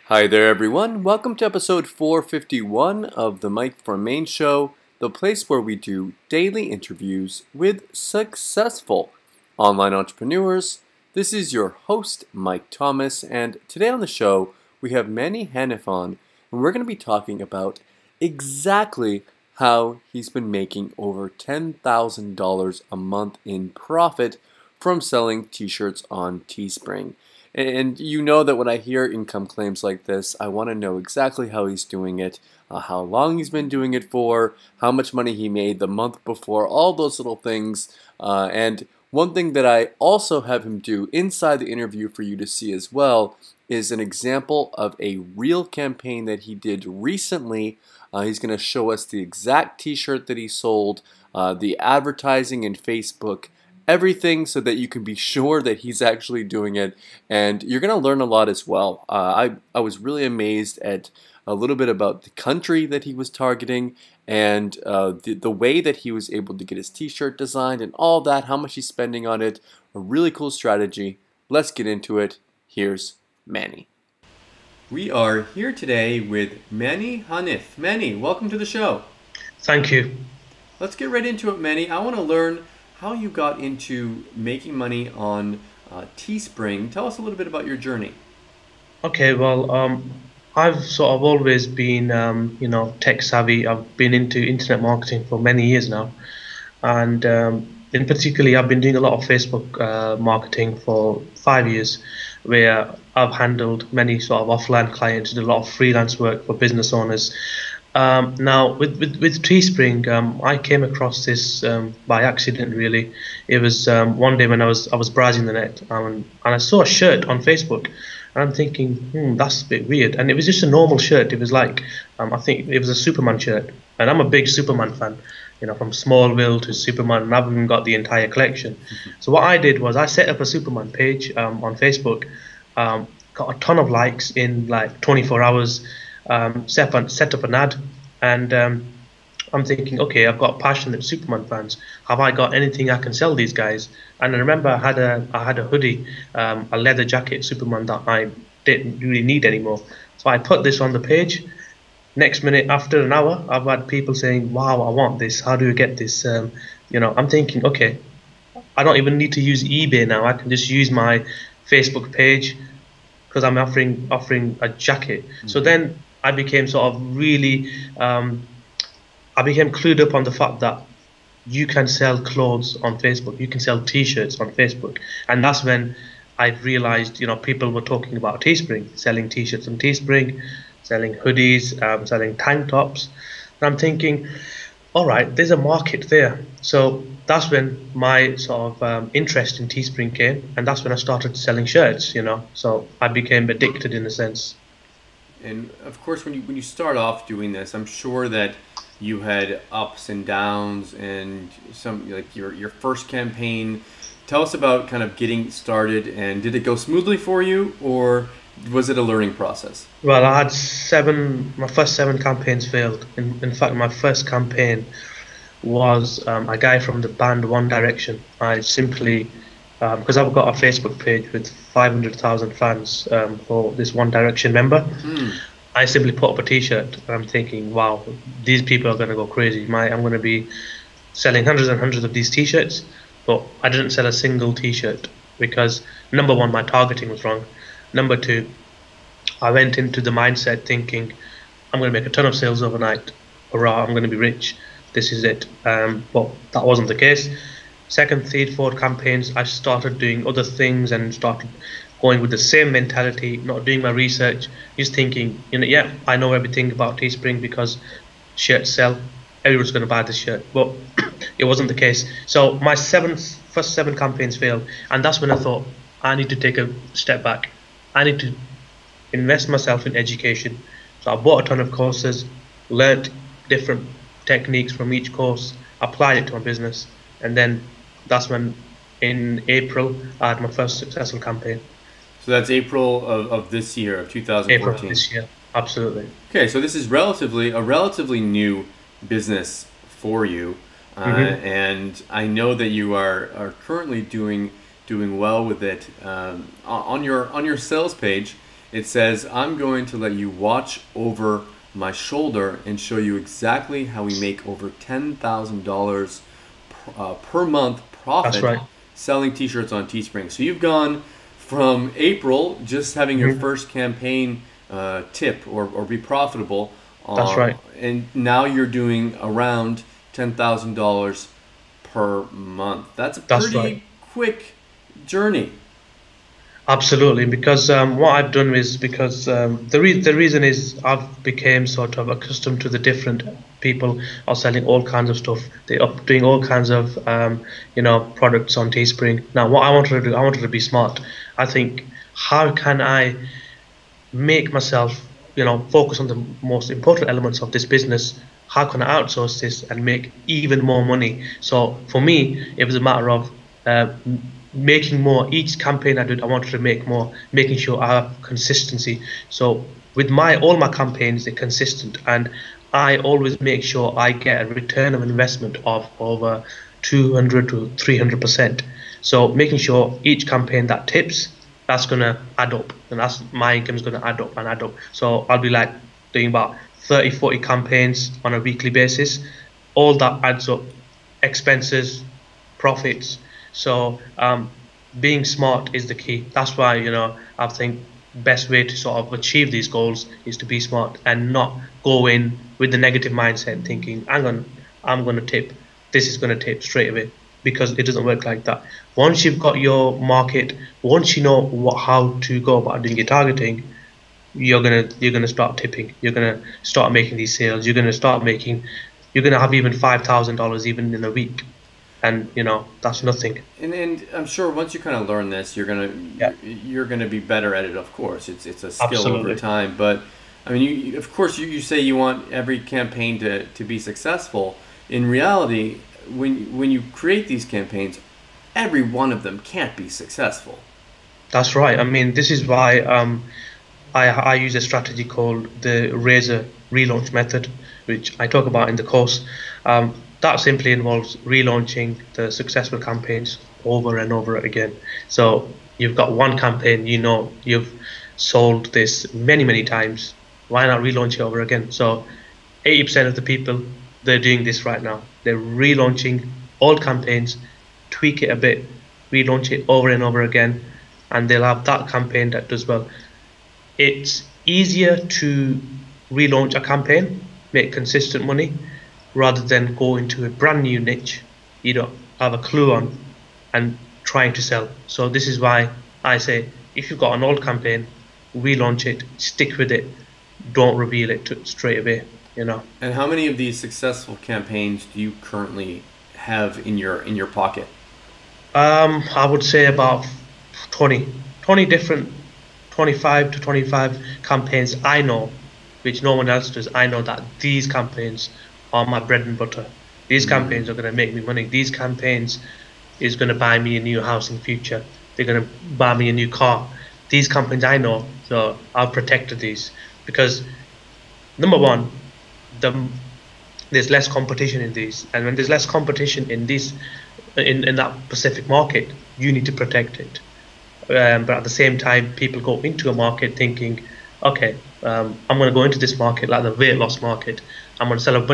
Hi there everyone, welcome to episode 451 of the Mike from Maine show, the place where we do daily interviews with successful online entrepreneurs. This is your host Mike Thomas, and today on the show we have Manny Hanif on, and we're going to be talking about exactly how he's been making over $10,000 a month in profit from selling t-shirts on Teespring. And you know that when I hear income claims like this, I want to know exactly how he's doing it, how long he's been doing it for, how much money he made the month before, all those little things. And one thing that I also have him do inside the interview for you to see as well is an example of a real campaign that he did recently. He's going to show us the exact t-shirt that he sold, the advertising in Facebook, everything so that you can be sure that he's actually doing it, and you're going to learn a lot as well. I was really amazed at a little bit about the country that he was targeting and the way that he was able to get his t-shirt designed and all that, how much he's spending on it. A really cool strategy. Let's get into it. Here's Manny. We are here today with Manny Hanif. Manny, welcome to the show. Thank you. Let's get right into it, Manny. I want to learn how you got into making money on Teespring. Tell us a little bit about your journey. Okay, well, I've sort of always been, tech savvy. I've been into internet marketing for many years now, and in particularly, I've been doing a lot of Facebook marketing for 5 years, where I've handled many sort of offline clients, did a lot of freelance work for business owners. Now with Teespring, I came across this by accident. Really, it was one day when I was browsing the net, and I saw a shirt on Facebook, and I'm thinking, that's a bit weird. And it was just a normal shirt. It was like I think it was a Superman shirt, and I'm a big Superman fan. You know, from Smallville to Superman, and I've even got the entire collection. So what I did was I set up a Superman page on Facebook, got a ton of likes in like 24 hours. Set up an ad, and I'm thinking, okay, I've got passionate Superman fans. Have I got anything I can sell these guys? And I remember I had a hoodie, a leather jacket Superman that I didn't really need anymore. So I put this on the page. Next minute, after an hour, I've had people saying, "Wow, I want this. How do you get this?" I'm thinking, okay, I don't even need to use eBay now. I can just use my Facebook page because I'm offering a jacket. So then I became sort of really, I became clued up on the fact that you can sell clothes on Facebook, you can sell t-shirts on Facebook, and that's when I realized, people were talking about Teespring, selling t-shirts on Teespring, selling hoodies, selling tank tops, and I'm thinking, all right, there's a market there. So that's when my sort of interest in Teespring came, and that's when I started selling shirts, so I became addicted in a sense. And of course, when you start off doing this, I'm sure that you had ups and downs, and some like your first campaign. Tell us about kind of getting started, and did it go smoothly for you, or was it a learning process? Well, I had my first 7 campaigns failed. In fact, my first campaign was a guy from the band One Direction. I simply, because I've got a Facebook page with 500,000 fans for this One Direction member, I simply put up a t-shirt, and I'm thinking, wow, these people are going to go crazy. I'm going to be selling hundreds and hundreds of these t-shirts, but I didn't sell a single t-shirt because, number one, my targeting was wrong. Number two, I went into the mindset thinking, I'm going to make a ton of sales overnight. Hurrah, I'm going to be rich. This is it. But that wasn't the case. Second, third, fourth campaigns, I started doing other things and started going with the same mentality, not doing my research, just thinking, yeah, I know everything about Teespring because shirts sell. Everyone's going to buy this shirt. But it wasn't the case. So my first 7 campaigns failed, and that's when I thought, I need to take a step back. I need to invest myself in education. So I bought a ton of courses, learned different techniques from each course, applied it to my business, and then that's when in April I had my first successful campaign. So that's April of this year, of 2014. April of this year, absolutely. Okay, so this is a relatively new business for you, and I know that you are currently doing well with it. On your sales page, It says, I'm going to let you watch over my shoulder and show you exactly how we make over $10,000 per month That's profit right. selling t-shirts on Teespring. So you've gone from April just having your first campaign tip or be profitable, That's right. and now you're doing around $10,000 per month. That's a That's right. pretty quick journey. Absolutely, because what I've done is because the reason is I've became sort of accustomed to the different people are selling all kinds of stuff. They are doing all kinds of products on Teespring. Now, what I wanted to do, I wanted to be smart. I think, how can I make myself, focus on the most important elements of this business? How can I outsource this and make even more money? So for me, it was a matter of making more. Each campaign I did, I wanted to make more, making sure I have consistency. So with all my campaigns, they're consistent, and I always make sure I get a return of investment of over 200 to 300%. So making sure each campaign that tips, that's gonna add up, and that's my income is gonna add up and add up. So I'll be like doing about 30, 40 campaigns on a weekly basis. All that adds up, expenses, profits. So being smart is the key. That's why I think best way to sort of achieve these goals is to be smart and not go in with the negative mindset, thinking I'm gonna tip, this is gonna tip straight away, because it doesn't work like that. Once you've got your market, once you know how to go about doing your targeting, you're gonna start tipping. You're gonna start making these sales. You're gonna have even $5,000 even in a week, and that's nothing. And I'm sure once you kind of learn this, Yeah, you're gonna be better at it. Of course, it's a skill over absolutely. time. But I mean, of course you say you want every campaign to be successful. In reality, when you create these campaigns, every one of them can't be successful. That's right. I mean, this is why I use a strategy called the razor relaunch method, which I talk about in the course. That simply involves relaunching the successful campaigns over and over again. So you've got one campaign, you've sold this many, many times. Why not relaunch it over again? So 80% of the people, they're doing this right now. They're relaunching old campaigns, tweak it a bit, relaunch it over and over again, and they'll have that campaign that does well. It's easier to relaunch a campaign, make consistent money, rather than go into a brand new niche you don't have a clue on and trying to sell. So this is why I say, if you've got an old campaign, relaunch it, stick with it, don't reveal it straight away. And how many of these successful campaigns do you currently have in your pocket? I would say about 20 different, 25 to 25 campaigns I know, which no one else does. I know that these campaigns are my bread and butter. These campaigns are going to make me money. These campaigns is going to buy me a new house in the future. They're going to buy me a new car. These campaigns I know, so I've protected these because, number one, the there's less competition in these, and when there's less competition in these, in that specific market, you need to protect it. But at the same time, people go into a market thinking, okay, I'm going to go into this market like the weight loss market. I'm going to sell a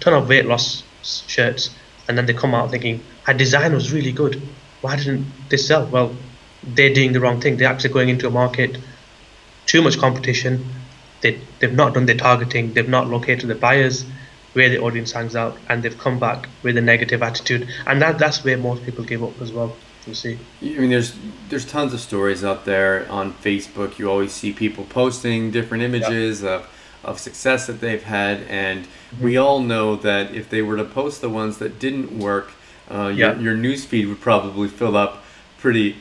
ton of weight loss shirts, and then they come out thinking, our design was really good. Why didn't this sell? Well, they're doing the wrong thing. They're actually going into a market, too much competition. They've not done their targeting. They've not located the buyers where the audience hangs out, and they've come back with a negative attitude. And that's where most people give up as well. You see. I mean, there's tons of stories out there on Facebook. You always see people posting different Yeah. images of success that they've had, and Mhm. we all know that if they were to post the ones that didn't work, Yeah. your news feed would probably fill up pretty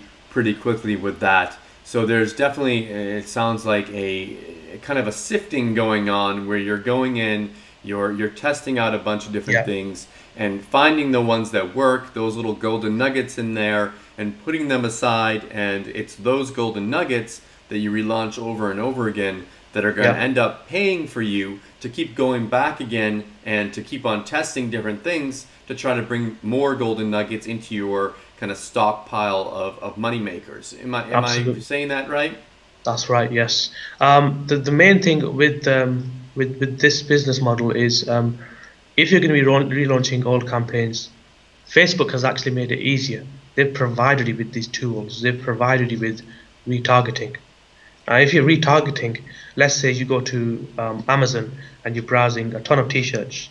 quickly with that. So there's definitely, it sounds like a kind of a sifting going on where you're going in, you're testing out a bunch of different Yeah. things and finding the ones that work, those little golden nuggets in there, and putting them aside. And it's those golden nuggets that you relaunch over and over again that are going to Yeah. end up paying for you to keep going back again and to keep on testing different things to try to bring more golden nuggets into your kind of stockpile of money makers. Am I Absolutely. saying that right? That's right. Yes. The main thing with this business model is if you're going to be relaunching old campaigns, Facebook has actually made it easier. They've provided you with these tools. They've provided you with retargeting. If you're retargeting, let's say you go to Amazon and you're browsing a ton of t-shirts.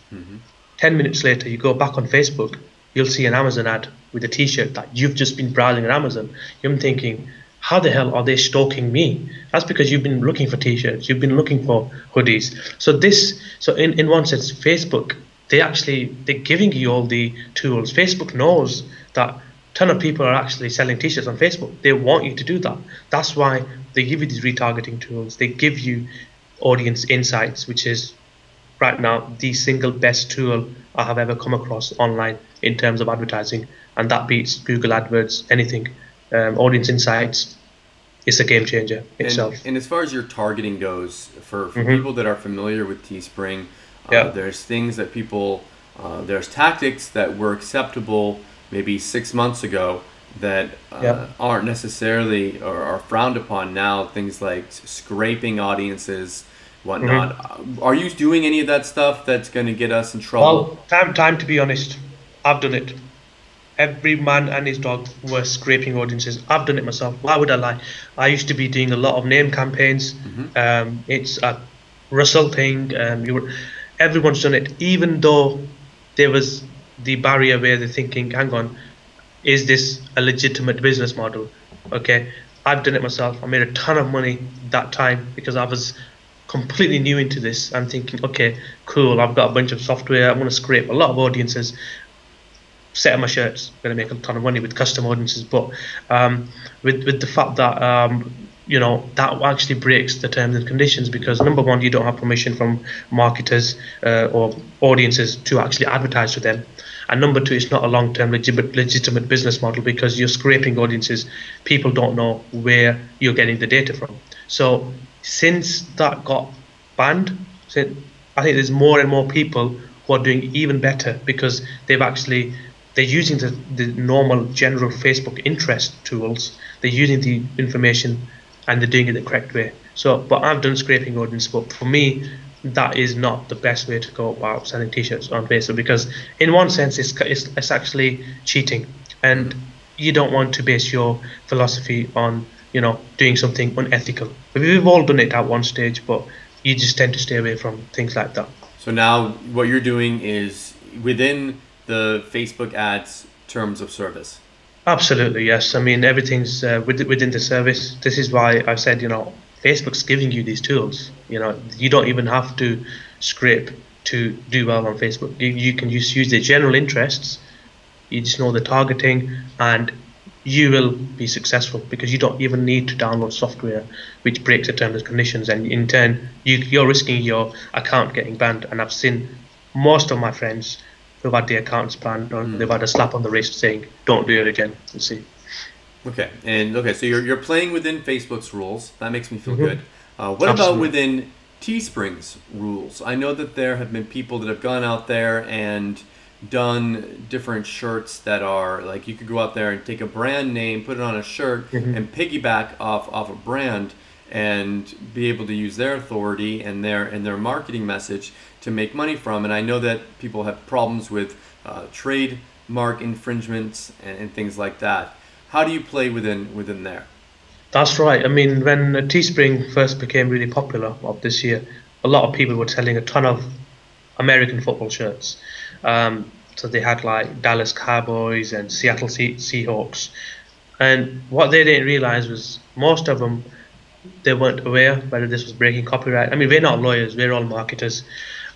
10 minutes later, you go back on Facebook, you'll see an Amazon ad with a t-shirt that you've just been browsing on Amazon. You're thinking, how the hell are they stalking me? That's because you've been looking for t-shirts, you've been looking for hoodies. So in one sense, Facebook, they're giving you all the tools. Facebook knows that a ton of people are actually selling t-shirts on Facebook. They want you to do that. That's why they give you these retargeting tools. They give you audience insights, which is right now the single best tool I have ever come across online in terms of advertising, and that beats Google AdWords, anything. Audience insights is a game changer itself. And as far as your targeting goes, for people that are familiar with Teespring, there's things that there's tactics that were acceptable maybe 6 months ago that aren't necessarily or are frowned upon now. Things like scraping audiences, whatnot. Are you doing any of that stuff that's going to get us in trouble? Well, time to be honest, I've done it. Every man and his dog were scraping audiences. I've done it myself. Why would I lie? I used to be doing a lot of name campaigns. It's a Russell thing. Everyone's done it, even though there was the barrier where they're thinking, hang on, is this a legitimate business model? Okay, I've done it myself. I made a ton of money that time because I was completely new into this. I'm thinking, okay, cool, I've got a bunch of software, I'm going to scrape a lot of audiences, set up my shirts, I'm going to make a ton of money with custom audiences. But with the fact that that actually breaks the terms and conditions, because number one, you don't have permission from marketers or audiences to actually advertise to them, and number two, it's not a long-term legitimate business model because you're scraping audiences. People don't know where you're getting the data from. So since that got banned, I think there's more and more people who are doing even better because they're using the normal general Facebook interest tools. They're using the information and they're doing it the correct way. So, but I've done scraping audience, but for me, that is not the best way to go about selling t-shirts on Facebook, because in one sense it's actually cheating, and you don't want to base your philosophy on doing something unethical. We've all done it at one stage, but you just tend to stay away from things like that. So now what you're doing is within the Facebook ads terms of service. Absolutely, yes. I mean, everything's within the service. This is why I said, Facebook's giving you these tools. You don't even have to scrape to do well on Facebook. You can just use the general interests. You just know the targeting, and you will be successful because you don't even need to download software which breaks the terms and conditions, and in turn you're risking your account getting banned. And I've seen most of my friends who've had their accounts banned, or they've had a slap on the wrist saying, don't do it again. You see. Okay, so you're playing within Facebook's rules. That makes me feel good. What about within Teespring's rules? I know that there have been people that have gone out there and done different shirts that are like, you could go out there and take a brand name, put it on a shirt, and piggyback off a brand and be able to use their authority and their marketing message to make money from. And I know that people have problems with trademark infringements and things like that. How do you play within there? That's right. I mean, when Teespring first became really popular of this year, a lot of people were selling a ton of American football shirts. So they had like Dallas Cowboys and Seattle Seahawks. And what they didn't realize was most of them, they weren't aware whether this was breaking copyright. I mean, we're not lawyers, we're all marketers.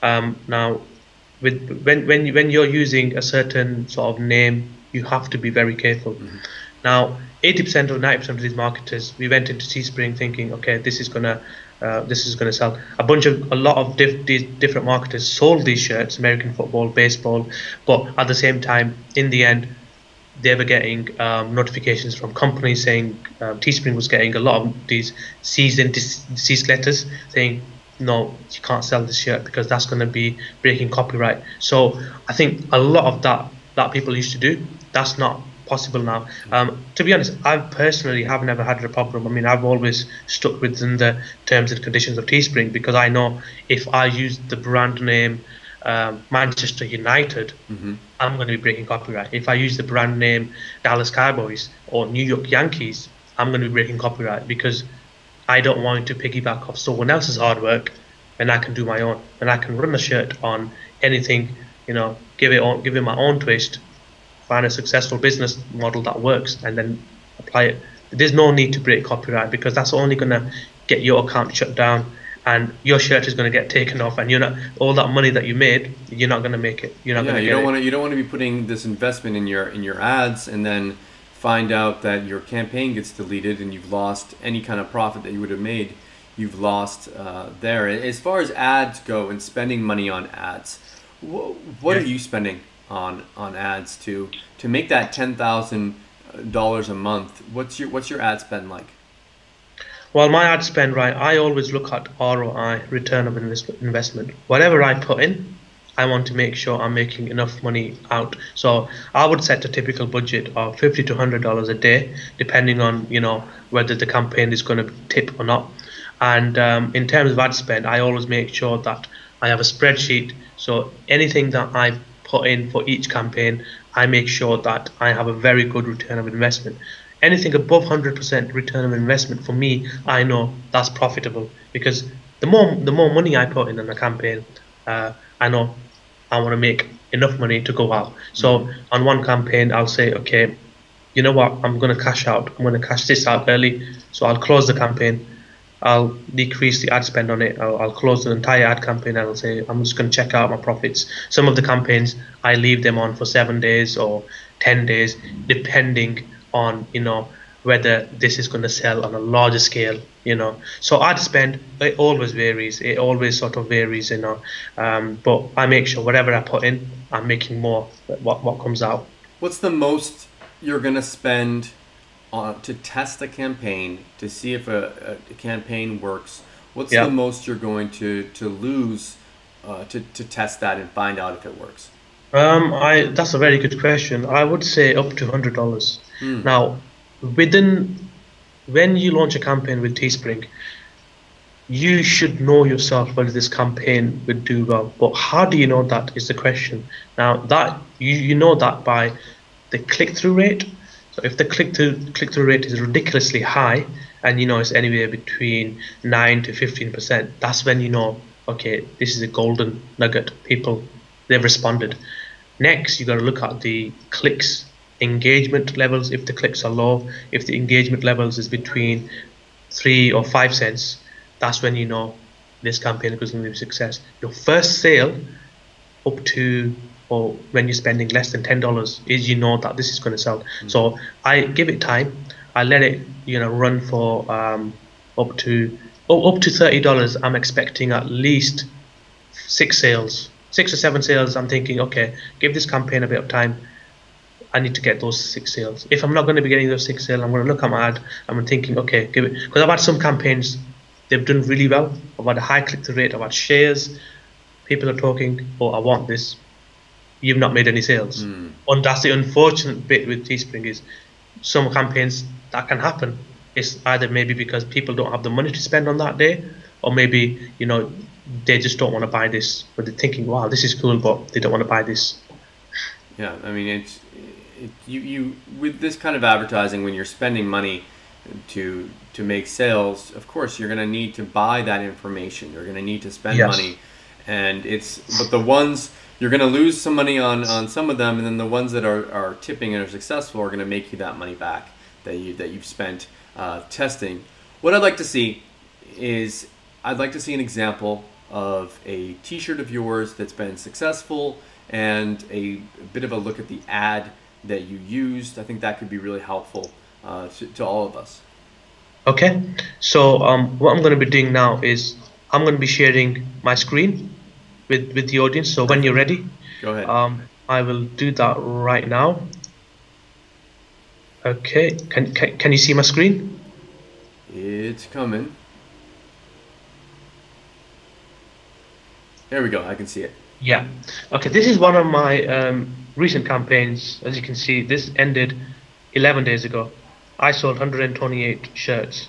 Now, when you're using a certain sort of name, you have to be very careful. Now, 80% or 90% of these marketers, we went into Teespring thinking, okay, this is gonna sell. A lot of these different marketers sold these shirts, American football, baseball, but at the same time, in the end, they were getting notifications from companies saying Teespring was getting a lot of these cease and desist letters saying, no, you can't sell this shirt because that's going to be breaking copyright. So I think a lot of that people used to do, that's not possible now. To be honest, I personally have never had a problem. I mean, I've always stuck within the terms and conditions of Teespring, because I know if I use the brand name Manchester United, I'm going to be breaking copyright. If I use the brand name Dallas Cowboys or New York Yankees, I'm going to be breaking copyright, because I don't want to piggyback off someone else's hard work when I can do my own. And I can run a shirt on anything, give it my own twist, find a successful business model that works, and then apply it. There's no need to break copyright, because that's only going to get your account shut down, and your shirt is going to get taken off, and you're not, all that money that you made, you're not going to make it. You're not going to get it. You don't want to be putting this investment in your ads and then find out that your campaign gets deleted and you've lost any kind of profit that you would have made. You've lost there. As far as ads go and spending money on ads, what are you spending on ads to make that $10,000 a month? What's your ad spend like? Well, my ad spend, right, I always look at ROI, return of investment. Whatever I put in, I want to make sure I'm making enough money out. So I would set a typical budget of $50 to $100 a day, depending on whether the campaign is going to tip or not. And in terms of ad spend, I always make sure that I have a spreadsheet. So anything that I put in for each campaign, I make sure that I have a very good return of investment. Anything above 100% return of investment, for me, I know that's profitable, because the more money I put in a campaign, I know I want to make enough money to go out. So on one campaign, I'll say, okay, you know what, I'm going to cash out. I'm going to cash this out early. So I'll close the campaign. I'll decrease the ad spend on it. I'll close the entire ad campaign, and I'll say, I'm just going to check out my profits. Some of the campaigns, I leave them on for 7 days or 10 days, depending on, whether this is going to sell on a larger scale, So ad spend, it always varies. It always sort of varies, but I make sure whatever I put in, I'm making more what comes out. What's the most you're going to spend to test a campaign to see if a campaign works? What's the most you're going to lose to test that and find out if it works? That's a very good question. I would say up to $100. Now, when you launch a campaign with Teespring, you should know yourself whether this campaign would do well. But how do you know that is the question. Now, that you know that by the click-through rate. So if the click-through rate is ridiculously high, and it's anywhere between 9 to 15%, that's when you know, okay, this is a golden nugget. People, they've responded. Next, you got to look at the clicks, engagement levels. If the clicks are low, if the engagement levels is between 3 or 5 cents, that's when you know this campaign is going to be a success. Your first sale up to, or when you're spending less than $10, is that this is going to sell. So I give it time. I let it run for up to $30. I'm expecting at least 6 or 7 sales. I'm thinking, okay, give this campaign a bit of time. I need to get those 6 sales. If I'm not going to be getting those 6 sales, I'm going to look at my ad. I'm thinking, okay, give it, because I've had some campaigns, they've done really well. I've had a high click-through rate. I've had shares. People are talking, oh, I want this. You've not made any sales. And that's the unfortunate bit with Teespring, is some campaigns that can happen. It's either maybe because people don't have the money to spend on that day, or maybe they just don't want to buy this, but they're thinking, wow, this is cool, but they don't want to buy this. Yeah, I mean, you with this kind of advertising, when you're spending money to make sales, of course you're going to need to buy that information. You're going to need to spend money, and but the ones you're going to lose some money on some of them, and then the ones that are tipping and are successful are going to make you that money back that you've spent testing. What I'd like to see is an example of a t-shirt of yours that's been successful, and a bit of a look at the ad that you used. I think that could be really helpful to all of us. Okay, so what I'm going to be doing now is I'm going to be sharing my screen with the audience. So when you're ready, go ahead. I will do that right now. Okay, can you see my screen? It's coming. There we go. I can see it. Yeah. Okay, this is one of my recent campaigns. As you can see, this ended 11 days ago, I sold 128 shirts,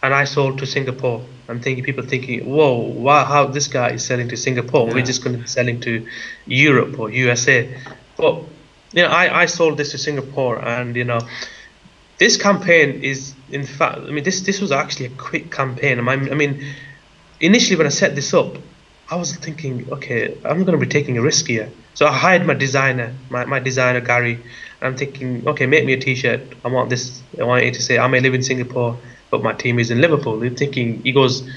and I sold to Singapore. I'm thinking, people thinking, whoa, wow, how this guy is selling to Singapore? Yeah. We're just going to be selling to Europe or USA. But I sold this to Singapore, and this campaign is, in fact, I mean, this was actually a quick campaign. I mean, initially when I set this up, I was thinking, okay, I'm going to be taking a risk here. So I hired my designer, my designer Gary. I'm thinking, okay, make me a T-shirt. I want this. I want it to say, I may live in Singapore, but my team is in Liverpool. He's thinking, he goes,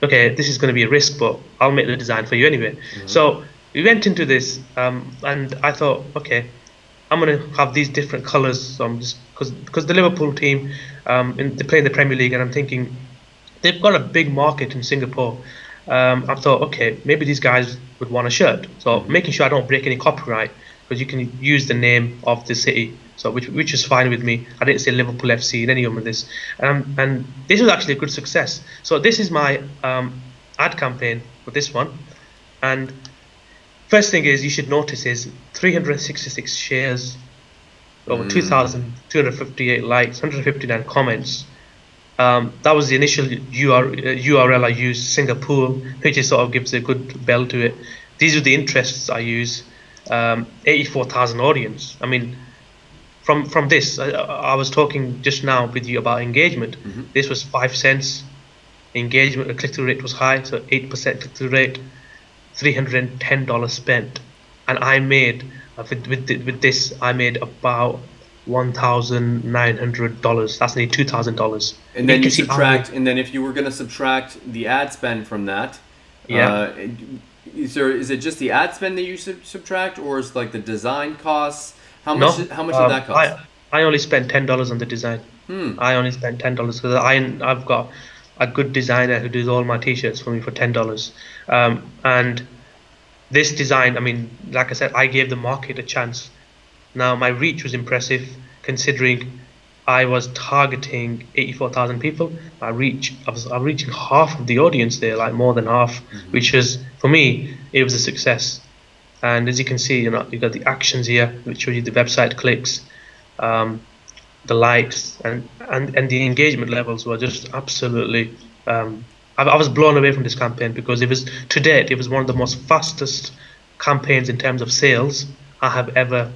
okay, this is going to be a risk, but I'll make the design for you anyway. So we went into this, and I thought, okay, I'm going to have these different colors. So I'm just because the Liverpool team, they play in the Premier League, and I'm thinking they've got a big market in Singapore. I thought, okay, maybe these guys would want a shirt. So making sure I don't break any copyright, because you can use the name of the city. So which is fine with me. I didn't say Liverpool FC in any of this, and this was actually a good success. So this is my ad campaign for this one, and first thing is you should notice is 366 shares, over 2,258 likes, 159 comments. That was the initial URL I used, Singapore, which sort of gives a good bell to it. These are the interests I use. 84,000 audience. I mean, from this, I was talking just now with you about engagement. This was 5 cents. Engagement, the click-through rate was high, so 8% click-through rate, $310 spent, and I made with this I made about $1,900. That's nearly $2,000. And then you subtract, and then if you were going to subtract the ad spend from that, is it just the ad spend that you subtract, or is like the design costs? How much did that cost? I only spent $10 on the design. I only spent $10 because I've got a good designer who does all my t-shirts for me for $10. And this design, I mean, like I said, I gave the market a chance. Now my reach was impressive, considering I was targeting 84,000 people. I was reaching half of the audience there, like more than half, which was, for me, it was a success. And as you can see, you've got the actions here, which show you the website clicks, the likes, and the engagement levels were just absolutely. I was blown away from this campaign, because it was, to date, it was one of the most fastest campaigns in terms of sales I have ever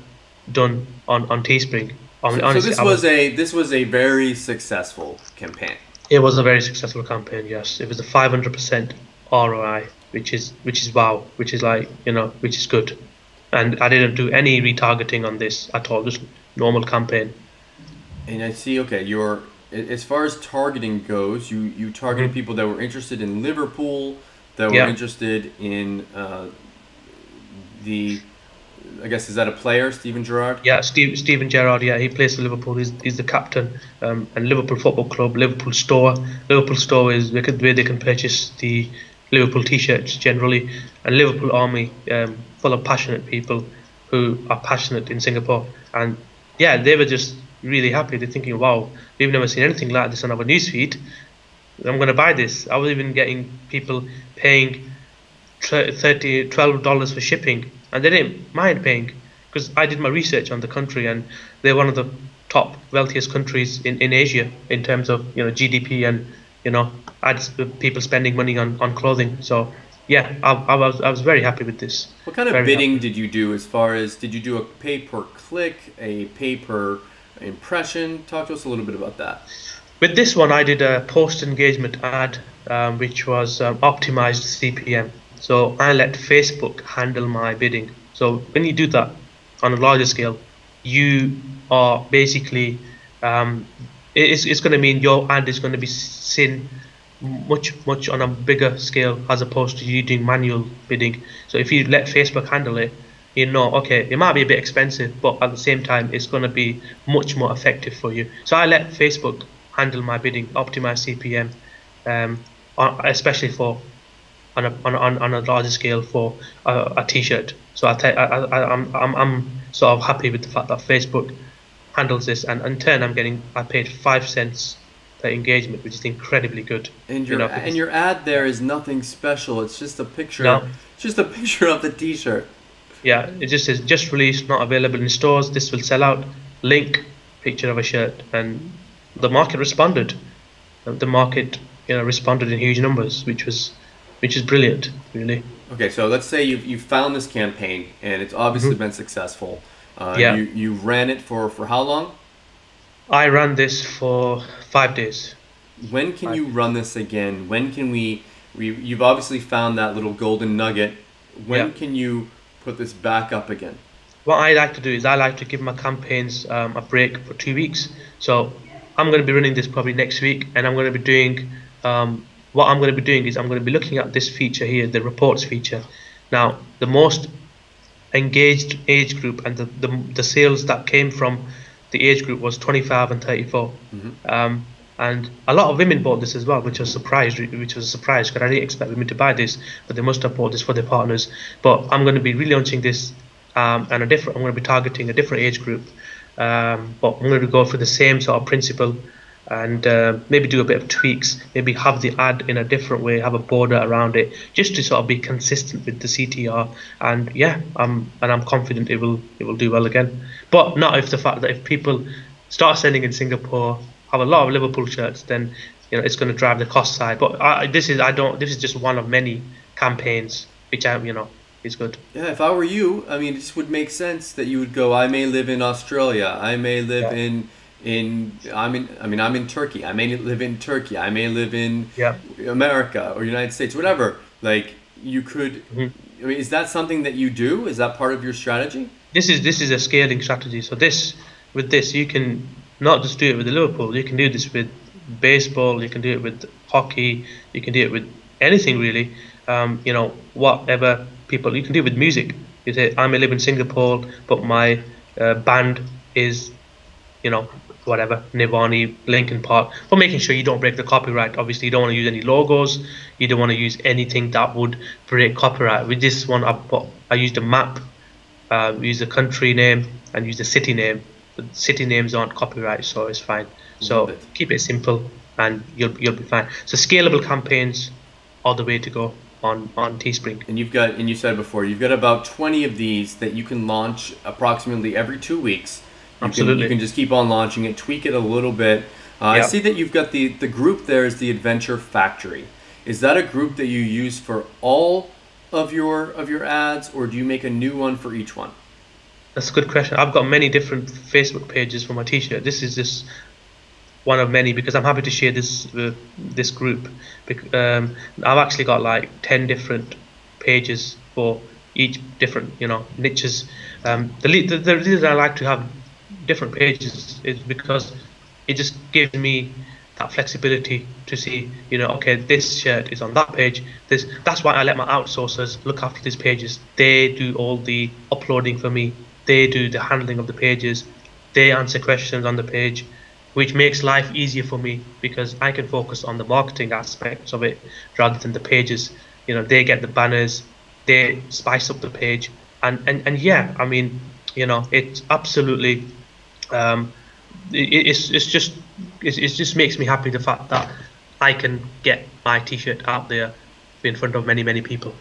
done on Teespring. Honestly, so this was a very successful campaign. It was a very successful campaign. Yes, it was a 500% ROI, which is wow, which is like, which is good. And I didn't do any retargeting on this at all, just normal campaign. And I see, okay, as far as targeting goes, you targeted people that were interested in Liverpool, that were interested in I guess, is that a player, Steven Gerrard? Yeah, Steven Gerrard. Yeah, he plays for Liverpool. He's the captain. And Liverpool Football Club, Liverpool Store. Liverpool Store is where they can purchase the Liverpool T-shirts generally, and Liverpool Army, full of passionate people who are passionate in Singapore. And yeah, they were just really happy. They're thinking, wow, we've never seen anything like this on our newsfeed. I'm going to buy this. I was even getting people paying $12 for shipping, and they didn't mind paying, because I did my research on the country, and they're one of the top wealthiest countries in Asia in terms of GDP, and people spending money on clothing. So yeah, I was very happy with this. What kind of bidding did you do, as far as, did you do a pay per click, a pay per impression? Talk to us a little bit about that. With this one, I did a post engagement ad, which was optimized CPM. So I let Facebook handle my bidding. So when you do that on a larger scale, you are basically, it's going to mean your ad is going to be seen much on a bigger scale, as opposed to you doing manual bidding. So if you let Facebook handle it, okay, it might be a bit expensive, but at the same time, it's going to be much more effective for you. So I let Facebook handle my bidding, optimize CPM, especially for on a larger scale for a T-shirt. So I'm sort of happy with the fact that Facebook handles this, and in turn I paid 5 cents per engagement, which is incredibly good. And your ad there is nothing special. It's just a picture. No. It's just a picture of the T-shirt. Yeah, it just says just released, not available in stores. This will sell out. Link picture of a shirt, and the market responded. The market, responded in huge numbers, which is brilliant, really. Okay, so let's say you found this campaign and it's obviously been successful. Yeah, You ran it for how long? I ran this for 5 days. When can you 5 days. run this again? When can you've obviously found that little golden nugget. Yeah. When can you put this back up again? What I like to do is I like to give my campaigns a break for 2 weeks. So I'm going to be running this probably next week, and I'm going to be doing what I'm going to be doing is I'm going to be looking at this feature here, the reports feature. Now, the most engaged age group and the sales that came from the age group was 25 and 34. And a lot of women bought this as well, which was a surprise because I didn't expect women to buy this, but they must have bought this for their partners. But I'm going to be relaunching this, and I'm going to be targeting a different age group, but I'm going to go for the same sort of principle, and maybe do a bit of tweaks, maybe have the ad in a different way, have a border around it, just to sort of be consistent with the CTR. And yeah, I'm confident it will do well again. But not if the fact that if people start sending in Singapore, have a lot of Liverpool shirts, then it's going to drive the cost side. But this is just one of many campaigns which is good. Yeah, if I were you, I mean, this would make sense that you would go, I may live in Australia, I may live I'm in Turkey, I may live in Turkey, I may live in America or United States, whatever. Like, you could, I mean, is that something that you do? Is that part of your strategy? This is a scaling strategy. So with this you can not just do it with the Liverpool, you can do this with baseball, you can do it with hockey, you can do it with anything really. Whatever people, you can do it with music. You say, I may live in Singapore, but my band is, whatever, Nirvana, Linkin Park, but making sure you don't break the copyright. Obviously, you don't want to use any logos, you don't want to use anything that would break copyright. With this one, I used a map, used a country name, and used a city name. The city names aren't copyright, so it's fine. So keep it simple, and you'll be fine. So scalable campaigns are the way to go on Teespring. And you said before, you've got about 20 of these that you can launch approximately every 2 weeks. You can just keep on launching it, tweak it a little bit. I see that you've got the group there is the Adventure Factory. Is that a group that you use for all of your ads, or do you make a new one for each one? That's a good question. I've got many different Facebook pages for my t-shirt. This is just one of many because I'm happy to share this group. I've actually got like 10 different pages for each different niches. The reason I like to have different pages is because it just gives me that flexibility to see, okay, this shirt is on that page. That's why I let my outsourcers look after these pages. They do all the uploading for me. They do the handling of the pages. They answer questions on the page, which makes life easier for me because I can focus on the marketing aspects of it rather than the pages. They get the banners, they spice up the page, and yeah, I mean, it's absolutely, it just makes me happy, the fact that I can get my t-shirt out there in front of many people.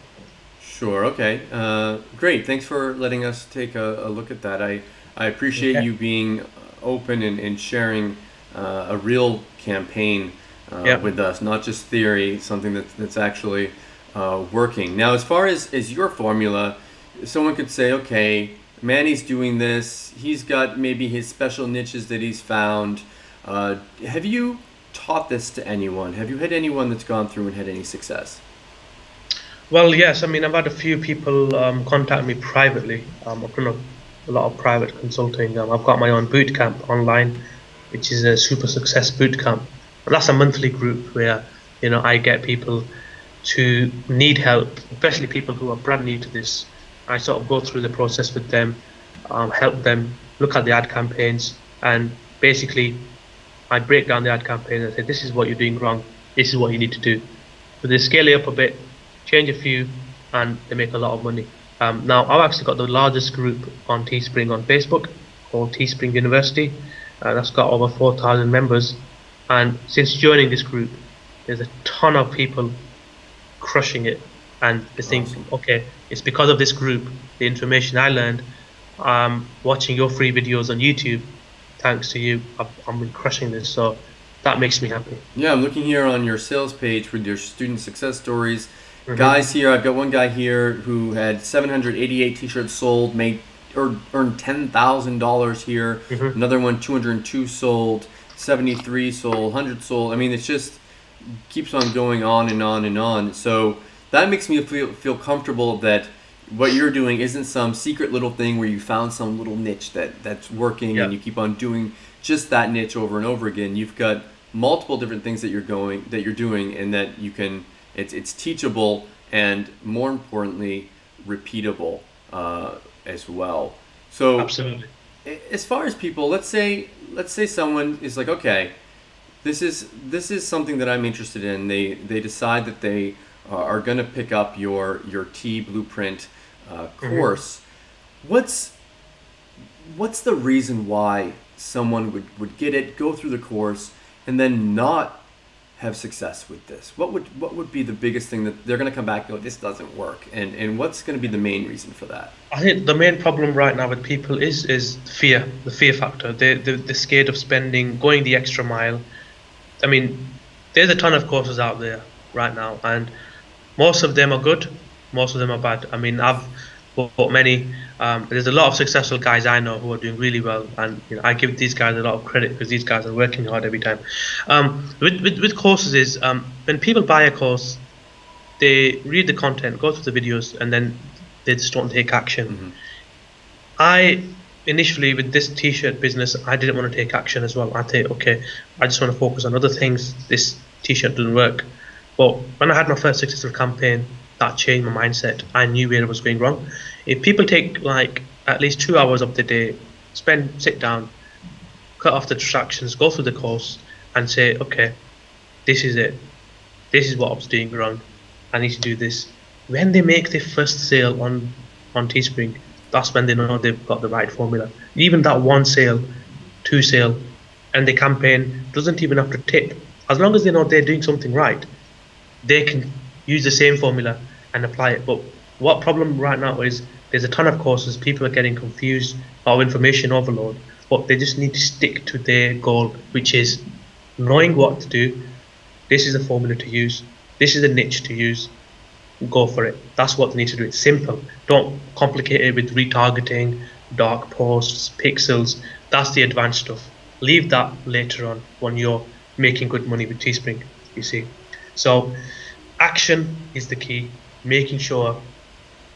Sure. Okay. Great. Thanks for letting us take a look at that. I appreciate you being open and sharing a real campaign with us, not just theory, something that's actually working. Now, as far as your formula, someone could say, okay, Manny's doing this. He's got maybe his special niches that he's found. Have you taught this to anyone? Have you had anyone that's gone through and had any success? Well, yes. I mean, I've had a few people contact me privately. I've done a lot of private consulting. I've got my own boot camp online, which is a super success boot camp. And that's a monthly group where I get people to need help, especially people who are brand new to this. I sort of go through the process with them, help them look at the ad campaigns, and basically I break down the ad campaign and say, this is what you're doing wrong, this is what you need to do. But they scale it up a bit, change a few, and they make a lot of money. Now, I've actually got the largest group on Teespring on Facebook called Teespring University. That's got over 4,000 members, and since joining this group, there's a ton of people crushing it, and they think, okay, it's because of this group, the information I learned, watching your free videos on YouTube, thanks to you, I've been crushing this. So that makes me happy. Yeah, I'm looking here on your sales page with your student success stories. Mm-hmm. Guys here, I've got one guy here who had 788 t-shirts sold, made or earned $10,000 here. Mm-hmm. Another one, 202 sold, 73 sold, 100 sold. I mean, it's just keeps on going on and on and on. So that makes me feel comfortable that what you're doing isn't some secret little thing where you found some little niche that's working and you keep on doing just that niche over and over again. You've got multiple different things that you're doing, and that you can. It's teachable and, more importantly, repeatable as well. So Absolutely. as far as people, let's say someone is like, okay, this is something that I'm interested in. They decide that they are going to pick up your T Blueprint course. What's the reason why someone would get it, go through the course, and then not have success with this? What would be the biggest thing that they're going to come back and go, this doesn't work, and what's going to be the main reason for that? I think the main problem right now with people is fear, the fear factor. They're scared of going the extra mile. I mean, there's a ton of courses out there right now, and most of them are good, most of them are bad. I mean, I've bought many. There's a lot of successful guys I know who are doing really well, and I give these guys a lot of credit because these guys are working hard every time. With courses is when people buy a course, they read the content, go through the videos, and then they just don't take action. I initially, with this t-shirt business, I didn't want to take action as well. I thought, okay, I just want to focus on other things. This t-shirt doesn't work. But when I had my first successful campaign, that changed my mindset. I knew where it was going wrong. If people take like at least 2 hours of the day, sit down, cut off the distractions, go through the course, and say, okay, this is it. This is what I was doing wrong. I need to do this. When they make their first sale on Teespring, that's when they know they've got the right formula. Even that one sale, two sale, and the campaign doesn't even have to tip. As long as they know they're doing something right, they can use the same formula and apply it. But what problem right now is there's a ton of courses, people are getting confused or information overload, but they just need to stick to their goal, which is knowing what to do. This is the formula to use. This is the niche to use. Go for it. That's what they need to do. It's simple. Don't complicate it with retargeting, dark posts, pixels. That's the advanced stuff. Leave that later on when you're making good money with Teespring, you see. So action is the key. Making sure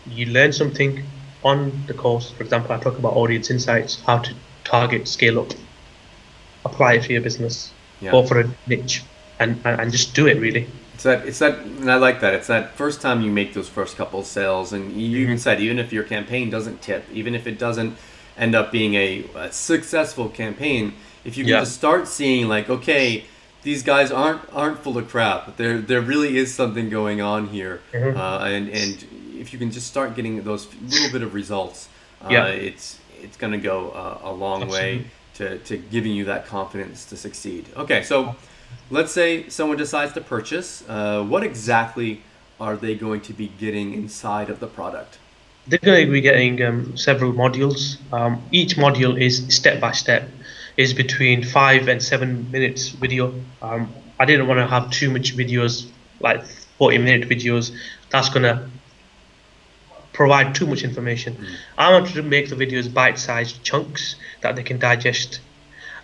you learn something on the course. For example, I talk about audience insights, how to target, scale up, apply it to your business, go for a niche, and just do it really. It's that, and I like that. It's that first time you make those first couple of sales, and you even said, even if your campaign doesn't tip, even if it doesn't end up being a successful campaign, if you can just start seeing like, okay, these guys aren't full of crap. There really is something going on here, and if you can just start getting those little bit of results, it's going to go a long way to giving you that confidence to succeed. Okay, so let's say someone decides to purchase. What exactly are they going to be getting inside of the product? They're going to be getting several modules. Each module is step by step, is between 5 and 7 minutes video. I didn't want to have too much videos, like 40-minute videos. That's going to provide too much information. I wanted to make the videos bite-sized chunks that they can digest,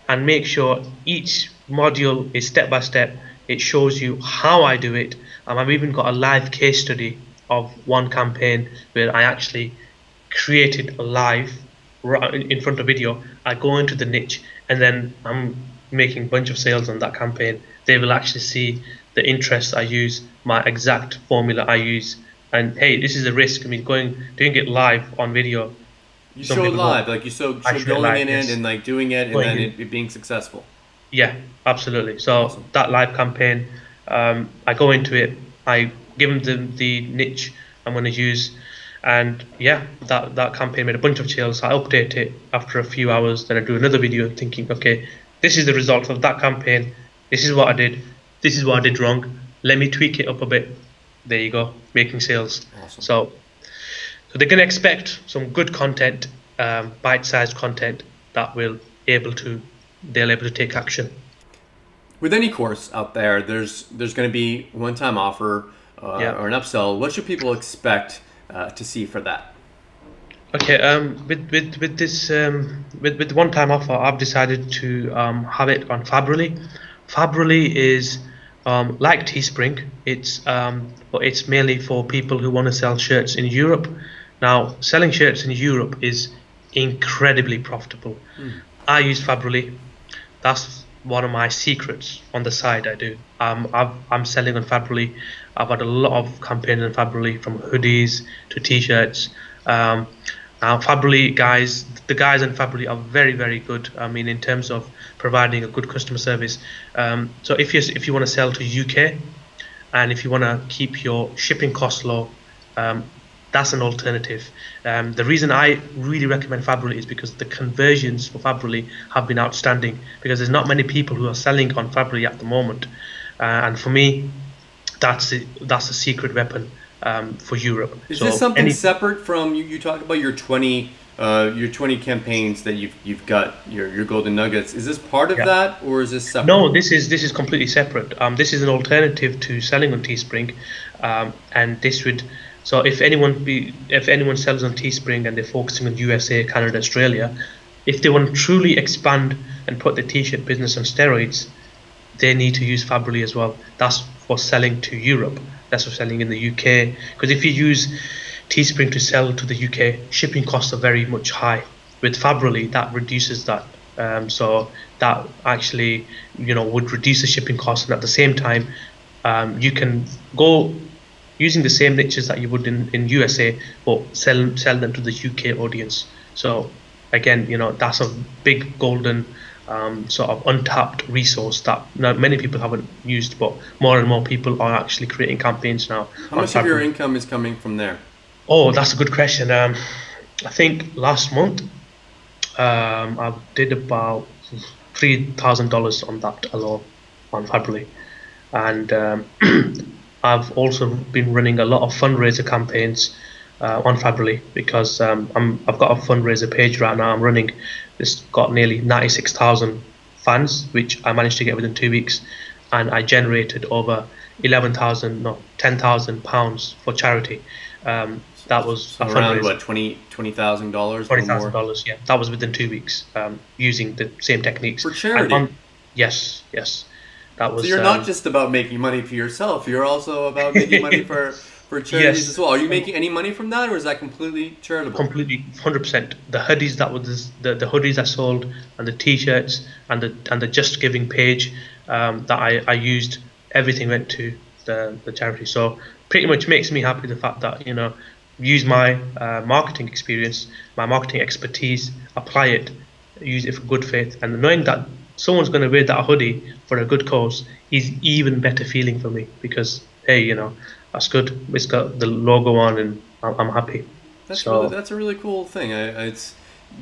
and make sure each module is step by step. It shows you how I do it. I've even got a live case study of one campaign where I actually created a live right in front of video. I go into the niche, and then I'm making a bunch of sales on that campaign. They will actually see the interest I use, my exact formula I use, and hey, this is a risk. I mean, doing it live on video. You show it live, like you show going in it and like doing it, and then it being successful. Yeah, absolutely. So that live campaign, I go into it, I give them the niche I'm going to use, and yeah, that campaign made a bunch of sales. I update it after a few hours, then I do another video thinking, okay, this is the result of that campaign, this is what I did, this is what I did wrong, let me tweak it up a bit. There you go, making sales. Awesome. So they can expect some good content, bite-sized content that will able to they're able to take action. With any course out there, there's going to be one-time offer or an upsell. What should people expect to see for that? Okay, with this with the one-time offer, I've decided to have it on Fabrily. Fabrily is like Teespring. But it's mainly for people who want to sell shirts in Europe. Now, selling shirts in Europe is incredibly profitable. I use Fabrily. That's one of my secrets on the side. I do. I'm selling on Fabrily. I've had a lot of campaigns on Fabrily, from hoodies to t-shirts. Now, Fabrily guys, the guys in Fabrily are very, very good. I mean, in terms of providing a good customer service. So if you want to sell to UK, and if you want to keep your shipping costs low, that's an alternative. The reason I really recommend Fabrily is because the conversions for Fabrily have been outstanding, because there's not many people who are selling on Fabrily at the moment, and for me, that's a secret weapon for Europe. Is this something separate from you talk about your 20 campaigns that you've got your golden nuggets? Is this part of that, or is this separate? No, this is completely separate. This is an alternative to selling on Teespring, and this would. So if anyone sells on Teespring and they're focusing on USA, Canada, Australia, if they want to truly expand and put the t-shirt business on steroids, they need to use Fabrily as well. That's for selling to Europe. That's for selling in the UK. Because if you use Teespring to sell to the UK, shipping costs are very much high. With Fabrily, that reduces that. So that actually, would reduce the shipping costs, and at the same time, you can go using the same niches that you would in USA, but sell them to the UK audience. So again, that's a big golden sort of untapped resource that many people haven't used, but more and more people are actually creating campaigns now. How much of your income is coming from there? Oh, that's a good question. I think last month I did about $3,000 on that alone on Fabrily, and I've also been running a lot of fundraiser campaigns on Fabrily, because I've got a fundraiser page right now I'm running. It's got nearly 96,000 fans, which I managed to get within 2 weeks, and I generated over £10,000 for charity. That was around what, $20,000 $20,000, yeah. That was within 2 weeks, using the same techniques for charity. Yes. That was. So you're not just about making money for yourself; you're also about making money for charities as well. Are you making any money from that, or is that completely charitable? Completely, 100%. The hoodies the hoodies I sold, and the t-shirts, and the Just Giving page that I used, everything went to the charity. So pretty much makes me happy the fact that use my marketing experience, my marketing expertise, apply it, use it for good faith, and knowing that someone's going to wear that hoodie for a good cause is even better feeling for me, because hey, that's good. It's got the logo on, and I'm happy. That's a really cool thing.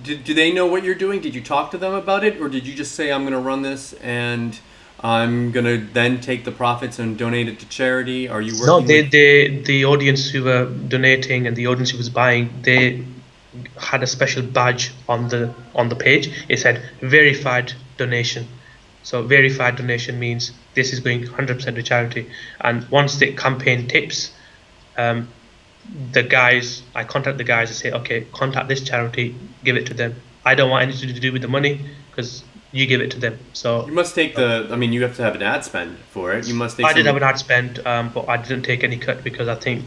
Do they know what you're doing? Did you talk to them about it, or did you just say, I'm going to run this and I'm going to then take the profits and donate it to charity? Are you working? No, the audience who were donating and the audience who was buying, they had a special badge on the page. It said verified donation. So verified donation means this is going 100% to charity. And once the campaign tips, I contact the guys and say, okay, contact this charity, give it to them. I don't want anything to do with the money, because you give it to them. So you must take you have to have an ad spend for it. You must take. I did have an ad spend, but I didn't take any cut, because I think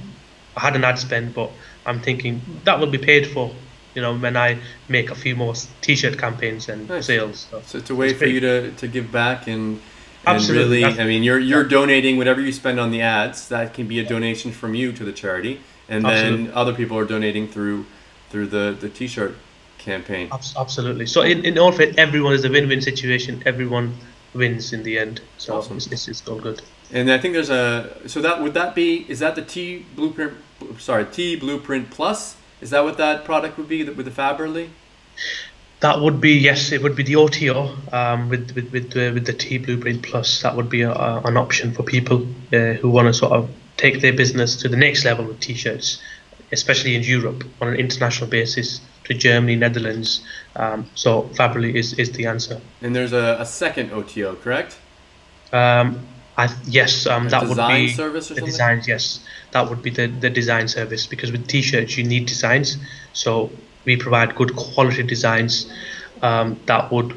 I had an ad spend, but I'm thinking that will be paid for, when I make a few more t-shirt campaigns and sales. So it's a way for you to give back and absolutely. Really, you're donating whatever you spend on the ads. That can be a donation from you to the charity, and then other people are donating through the t-shirt campaign. Absolutely. So in all fact, everyone is a win-win situation. Everyone wins in the end. So awesome. It's all good. And I think there's is that the T Blueprint Plus? Is that what that product would be with the Fabrily? That would be, yes, it would be the OTO with the T Blueprint Plus. That would be an option for people who want to sort of take their business to the next level with t-shirts. especially in Europe on an international basis to Germany, Netherlands. So Fably is the answer. And there's a second OTO, correct? Yes, A that would design be service or the something? designs. Yes, that would be the design service because with t-shirts you need designs. So we provide good quality designs that would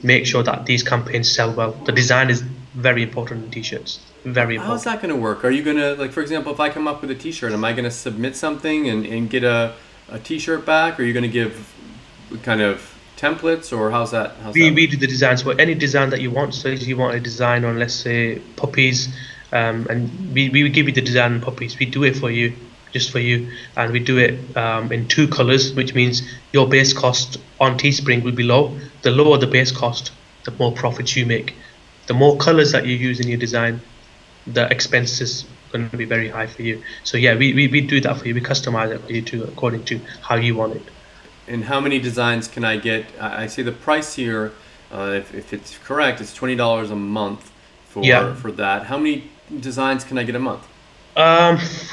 make sure that these campaigns sell well. The design is very important in t-shirts. Very How's important. that going to work? Are you going to, like, for example, if I come up with a t-shirt, am I going to submit something and get a t-shirt back? Or are you going to give kind of templates, or how's that We work? do the designs for any design that you want. So if you want a design on, let's say, puppies, and we will give you the design on puppies. We do it for you, just for you, and we do it in two colors, which means your base cost on Teespring will be low. The lower the base cost, the more profits you make. The more colors that you use in your design, the expenses going to be very high for you. So yeah, we do that for you. We customize it for you too, according to how you want it. And how many designs can I get? I see the price here, if it's correct, it's $20 a month Yeah. for that. How many designs can I get a month?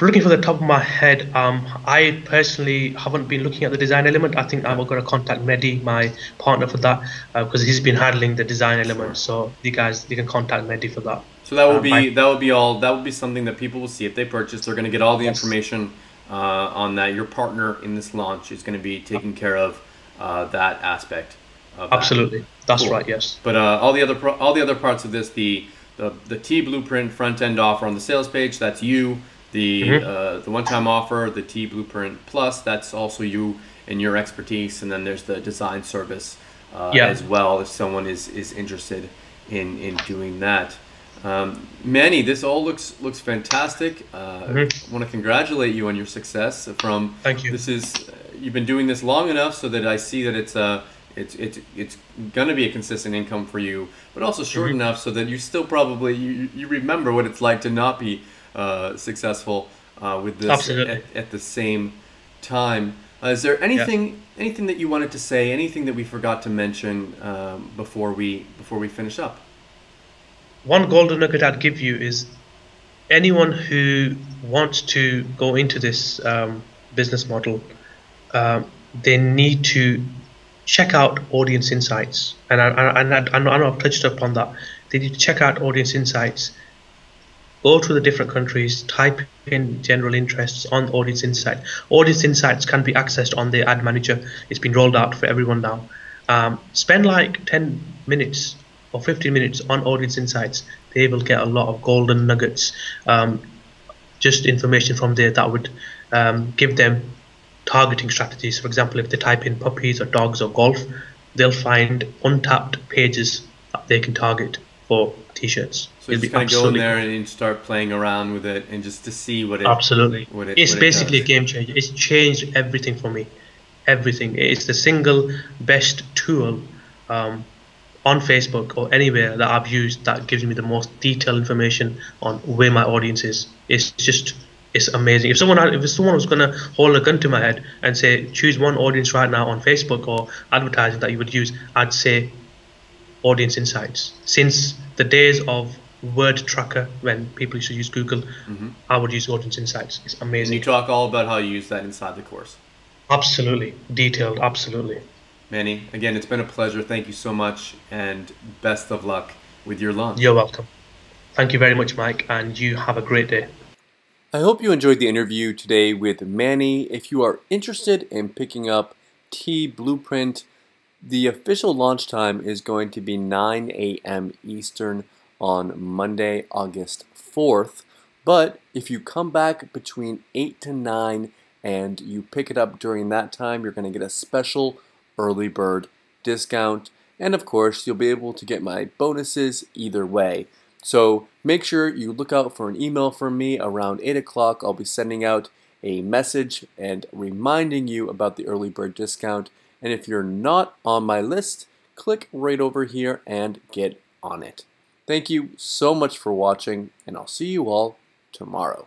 Looking for the top of my head, I personally haven't been looking at the design element. I think I'm Okay, going to contact Mehdi, my partner, for that because he's been handling the design element. sure. So you can contact Mehdi for that. So that will I be all. That will be something that people will see if they purchase. They're going to get all the Yes, information on that. Your partner in this launch is going to be taking care of that aspect of that. absolutely. That's Cool. right. Yes. But all the other parts of this, the T Blueprint front end offer on the sales page, that's you. Hmm. The one time offer, the T Blueprint Plus, that's also you and your expertise. And then there's the design service Yeah. as well if someone is interested in doing that. Manny, this all looks fantastic. I Hmm. want to congratulate you on your success. Thank you. You've been doing this long enough so that I see that it's gonna be a consistent income for you, but also short Hmm. enough so that you still probably you remember what it's like to not be successful with this Absolutely. at the same time. Is there Yeah. anything that you wanted to say? Anything that we forgot to mention before we finish up? One golden nugget I'd give you is anyone who wants to go into this business model, they need to check out audience insights. And I know I've touched upon that. They need to check out audience insights, go to the different countries, type in general interests on audience insight. Audience insights can be accessed on the ad manager. It's been rolled out for everyone now. Spend like 10 minutes or 15 minutes on audience insights. They will get a lot of golden nuggets, just information from there that would give them targeting strategies. For example, if they type in puppies or dogs or golf, they'll find untapped pages that they can target for t-shirts. So It'll just be kind of go in absolutely there cool. and start playing around with it and just to see Absolutely. It's what it basically a does. game changer. It's changed everything for me. Everything. It's the single best tool um, on Facebook or anywhere that I've used that gives me the most detailed information on where my audience is. It's amazing. If someone was gonna hold a gun to my head and say choose one audience right now on Facebook or advertising that you would use, I'd say audience insights. Since the days of word tracker when people used to use Google, Hmm. I would use audience insights. It's And you amazing. talk all about how you use that inside the course. Absolutely detailed. Absolutely. Manny, again, it's been a pleasure. Thank you so much, and best of luck with your You're launch. welcome. Thank you very much, Mike, and you have a great day. I hope you enjoyed the interview today with Manny. If you are interested in picking up T Blueprint, the official launch time is going to be 9 a.m. Eastern on Monday, August 4th. But if you come back between 8 to 9 and you pick it up during that time, you're going to get a special early bird discount. And of course, you'll be able to get my bonuses either way. So make sure you look out for an email from me around 8 o'clock. I'll be sending out a message and reminding you about the early bird discount. And if you're not on my list, click right over here and get on it. Thank you so much for watching, and I'll see you all tomorrow.